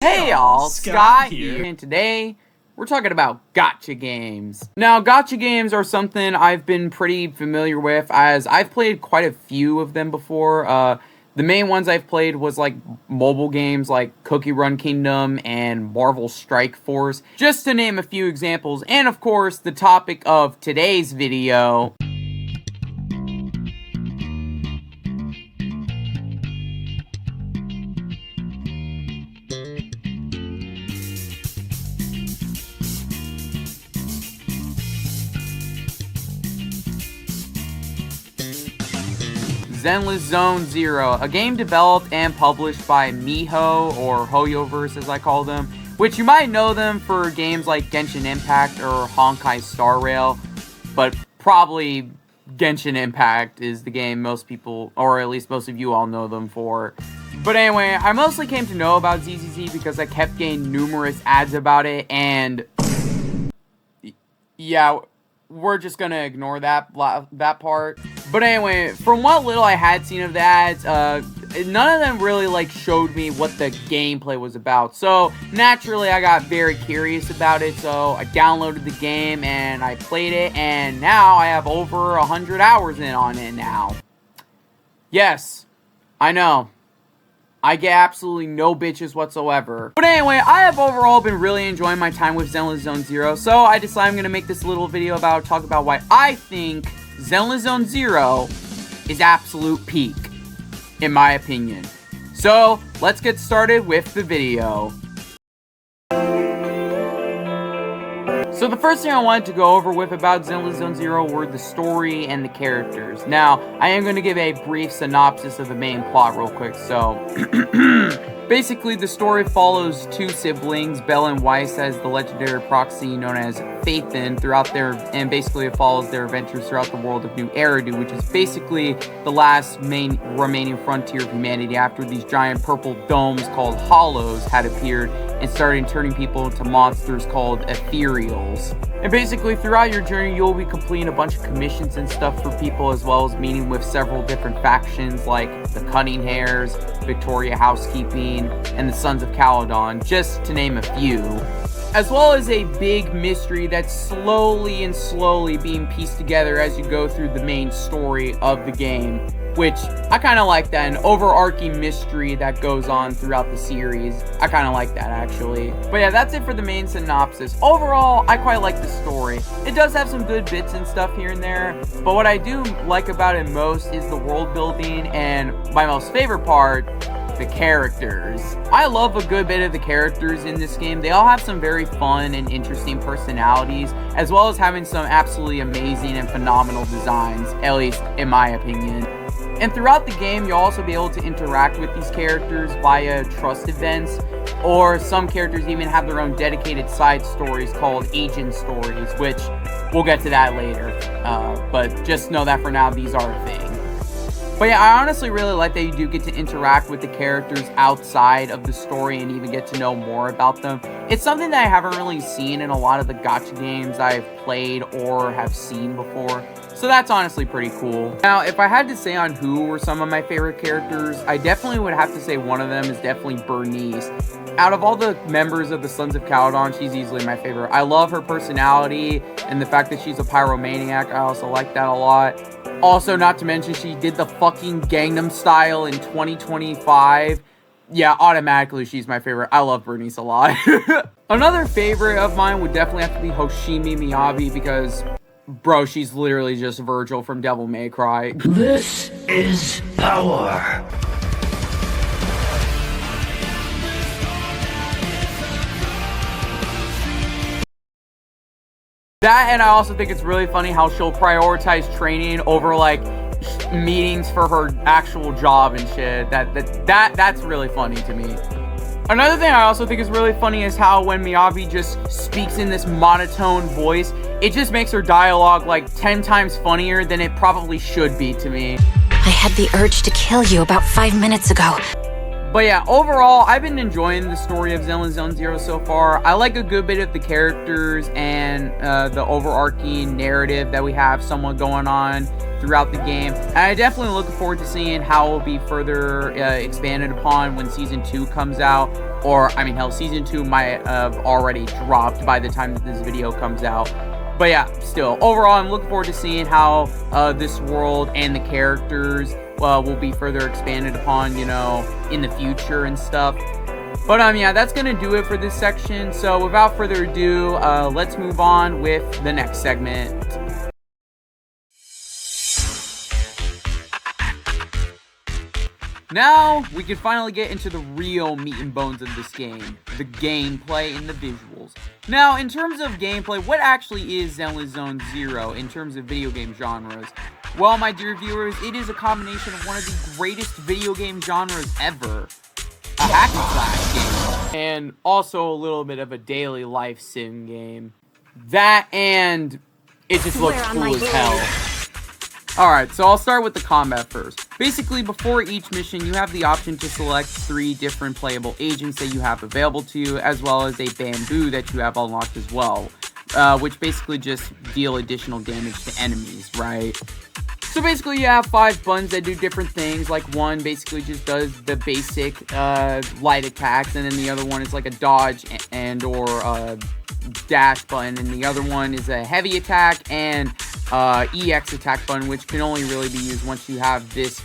Hey y'all, Scott here, and today we're talking about gacha games. Now, gacha games are something I've been pretty familiar with, as I've played quite a few of them before. The main ones I've played was like mobile games like Cookie Run Kingdom and Marvel Strike Force, just to name a few examples, and of course the topic of today's video. Zenless Zone Zero, a game developed and published by miHo, or HoYoverse as I call them, which you might know them for games like Genshin Impact or Honkai Star Rail, but probably Genshin Impact is the game most people, or at least most of you all know them for. But anyway, I mostly came to know about ZZZ because I kept getting numerous ads about it, and yeah, we're just gonna ignore that part. But anyway, from what little I had seen of the ads, none of them really like showed me what the gameplay was about. So naturally, I got very curious about it. So I downloaded the game and I played it, and now I have over 100 hours in on it now. Yes, I know. I get absolutely no bitches whatsoever. But anyway, I have overall been really enjoying my time with Zenless Zone Zero, so I decided I'm going to make this little video talk about why I think Zenless Zone Zero is absolute peak, in my opinion. So, let's get started with the video. So the first thing I wanted to go over with about Zenless Zone Zero were the story and the characters. Now, I am going to give a brief synopsis of the main plot real quick. So, basically the story follows two siblings, Belle and Weiss, as the legendary proxy known as Phaethon, and basically it follows their adventures throughout the world of New Eridu, which is basically the last remaining frontier of humanity after these giant purple domes called hollows had appeared and started turning people into monsters called ethereals. And basically throughout your journey you'll be completing a bunch of commissions and stuff for people, as well as meeting with several different factions like the Cunning Hairs, Victoria Housekeeping, and the Sons of Caledon, just to name a few. As well as a big mystery that's slowly being pieced together as you go through the main story of the game, which I kind of like that, an overarching mystery that goes on throughout the series. I kind of like that, actually. But yeah, that's it for the main synopsis. Overall, I quite like the story. It does have some good bits and stuff here and there, but what I do like about it most is the world building, and my most favorite part, the characters. I love a good bit of the characters in this game. They all have some very fun and interesting personalities, as well as having some absolutely amazing and phenomenal designs, at least in my opinion. And throughout the game, you'll also be able to interact with these characters via trust events, or some characters even have their own dedicated side stories called agent stories, which we'll get to that later. But just know that for now, these are a thing. But yeah, I honestly really like that you do get to interact with the characters outside of the story and even get to know more about them. It's something that I haven't really seen in a lot of the gacha games I've played or have seen before. So that's honestly pretty cool. Now, if I had to say on who were some of my favorite characters, I definitely would have to say one of them is definitely Bernice. Out of all the members of the Sons of Caledon, she's easily my favorite. I love her personality and the fact that she's a pyromaniac. I also like that a lot. Also, not to mention, she did the fucking Gangnam Style in 2025. Yeah, automatically she's my favorite. I love Bernice a lot. Another favorite of mine would definitely have to be Hoshimi Miyabi, because bro, she's literally just Virgil from Devil May Cry. This is power. That, and I also think it's really funny how she'll prioritize training over like meetings for her actual job and shit. That's really funny to me. Another thing I also think is really funny is how when Miyabi just speaks in this monotone voice, it just makes her dialogue like 10 times funnier than it probably should be to me. I had the urge to kill you about 5 minutes ago. But yeah, overall, I've been enjoying the story of Zenless Zone Zero so far. I like a good bit of the characters and the overarching narrative that we have somewhat going on throughout the game. And I definitely look forward to seeing how it will be further expanded upon when Season 2 comes out. Or, I mean, hell, Season 2 might have already dropped by the time that this video comes out. But yeah, still, overall, I'm looking forward to seeing how this world and the characters will be further expanded upon, you know, in the future and stuff. But yeah, that's gonna do it for this section. So without further ado, let's move on with the next segment. Now, we can finally get into the real meat and bones of this game, the gameplay and the visuals. Now, in terms of gameplay, what actually is Zenless Zone Zero in terms of video game genres? Well, my dear viewers, it is a combination of one of the greatest video game genres ever, a hack and slash game, and also a little bit of a daily life sim game. That and it just looks cool as hell. Alright, so I'll start with the combat first. Basically, before each mission, you have the option to select 3 different playable agents that you have available to you, as well as a bamboo that you have unlocked as well, which basically just deal additional damage to enemies, right? So basically, you have 5 buttons that do different things, like one basically just does the basic light attacks, and then the other one is like a dodge and or dash button, and the other one is a heavy attack and EX attack button, which can only really be used once you have this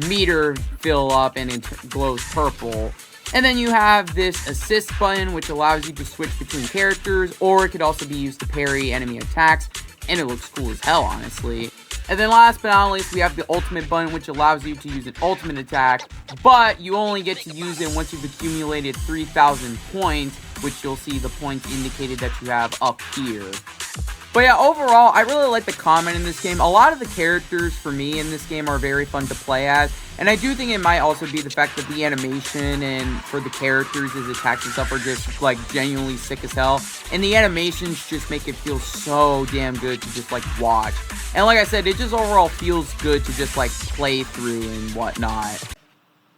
meter fill up and it glows purple. And then you have this assist button, which allows you to switch between characters, or it could also be used to parry enemy attacks, and it looks cool as hell, honestly. And then last but not least, we have the ultimate button, which allows you to use an ultimate attack, but you only get to use it once you've accumulated 3,000 points, which you'll see the points indicated that you have up here. But yeah, overall, I really like the combat in this game. A lot of the characters, for me, in this game are very fun to play as. And I do think it might also be the fact that the animation and for the characters, his attacks and stuff are just, like, genuinely sick as hell. And the animations just make it feel so damn good to just, like, watch. And like I said, it just overall feels good to just, like, play through and whatnot.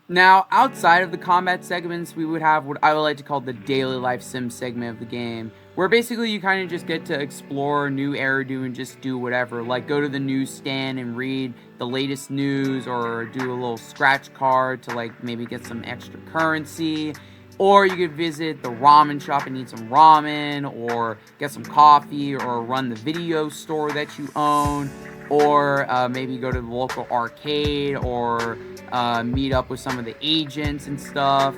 Now, outside of the combat segments, we would have what I would like to call the daily life sim segment of the game, where basically you kind of just get to explore new Eridu and just do whatever, like go to the newsstand and read the latest news, or do a little scratch card to like maybe get some extra currency, or you could visit the ramen shop and eat some ramen, or get some coffee, or run the video store that you own, or maybe go to the local arcade, or meet up with some of the agents and stuff.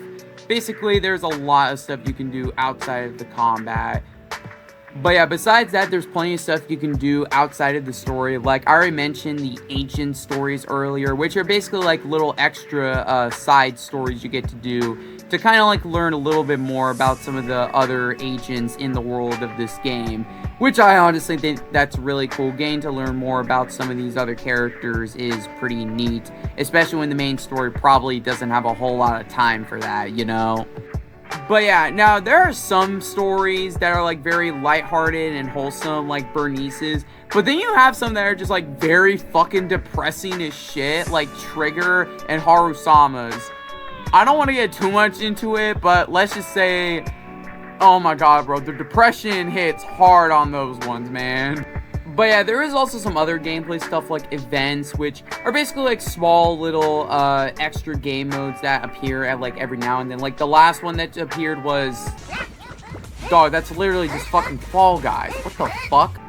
Basically, there's a lot of stuff you can do outside of the combat. But yeah, besides that, there's plenty of stuff you can do outside of the story. Like, I already mentioned the agent stories earlier, which are basically like little extra side stories you get to do to kind of like learn a little bit more about some of the other agents in the world of this game. Which I honestly think that's really cool. Getting to learn more about some of these other characters is pretty neat. Especially when the main story probably doesn't have a whole lot of time for that, you know? But yeah, now there are some stories that are like very lighthearted and wholesome, like Bernice's. But then you have some that are just like very fucking depressing as shit, like Trigger and Harusama's. I don't want to get too much into it, but let's just say, oh my god, bro, the depression hits hard on those ones, man. But yeah, there is also some other gameplay stuff like events, which are basically like small little extra game modes that appear at like every now and then. Like the last one that appeared was, dog, that's literally just fucking Fall Guys. What the fuck?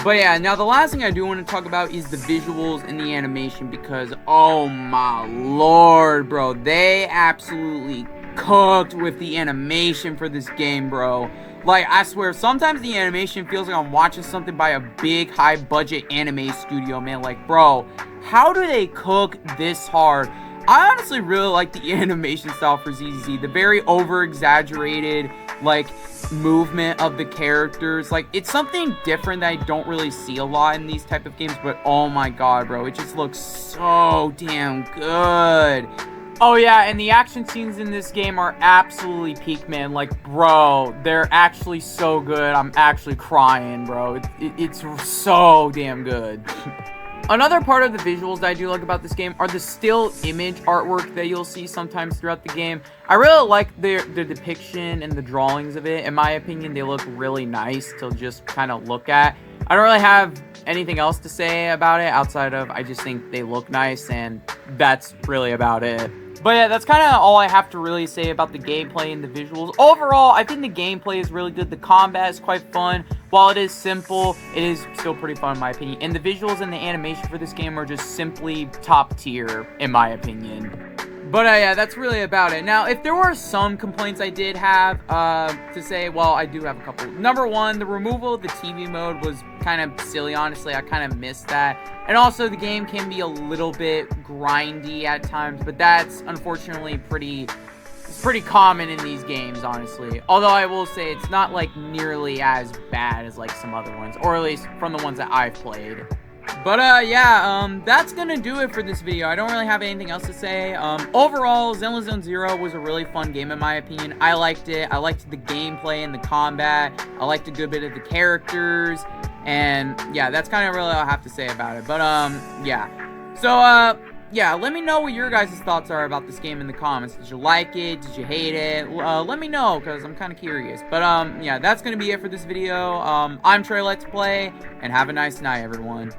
But yeah, now the last thing I do want to talk about is the visuals and the animation, because oh my lord, bro, they absolutely cooked with the animation for this game, bro. Like, I swear, sometimes the animation feels like I'm watching something by a big, high-budget anime studio, man. Like, bro, how do they cook this hard? I honestly really like the animation style for ZZZ. The very over-exaggerated, like, movement of the characters. Like, it's something different that I don't really see a lot in these type of games, but oh my god, bro, it just looks so damn good. Oh yeah, and the action scenes in this game are absolutely peak, man. Like, bro, they're actually so good. I'm actually crying, bro. It's so damn good. Another part of the visuals that I do like about this game are the still image artwork that you'll see sometimes throughout the game. I really like the depiction and the drawings of it. In my opinion, they look really nice to just kind of look at. I don't really have anything else to say about it outside of I just think they look nice, and that's really about it. But yeah, that's kind of all I have to really say about the gameplay and the visuals. Overall, I think the gameplay is really good. The combat is quite fun. While it is simple, it is still pretty fun in my opinion. And the visuals and the animation for this game are just simply top tier, in my opinion. But yeah, that's really about it. Now, if there were some complaints I did have to say, well, I do have a couple. Number one, the removal of the TV mode was kind of silly, honestly. I kind of missed that. And also, the game can be a little bit grindy at times, but that's unfortunately pretty common in these games, honestly. Although I will say it's not like nearly as bad as like some other ones, or at least from the ones that I've played. But yeah, that's gonna do it for this video. I don't really have anything else to say. Overall, Zenless Zone Zero was a really fun game in my opinion. I liked it. I liked the gameplay and the combat. I liked a good bit of the characters. And yeah, that's kind of really all I have to say about it. But yeah. So yeah, let me know what your guys' thoughts are about this game in the comments. Did you like it? Did you hate it? Let me know, because I'm kind of curious. But yeah, that's gonna be it for this video. I'm Trey Let's Play, and have a nice night, everyone.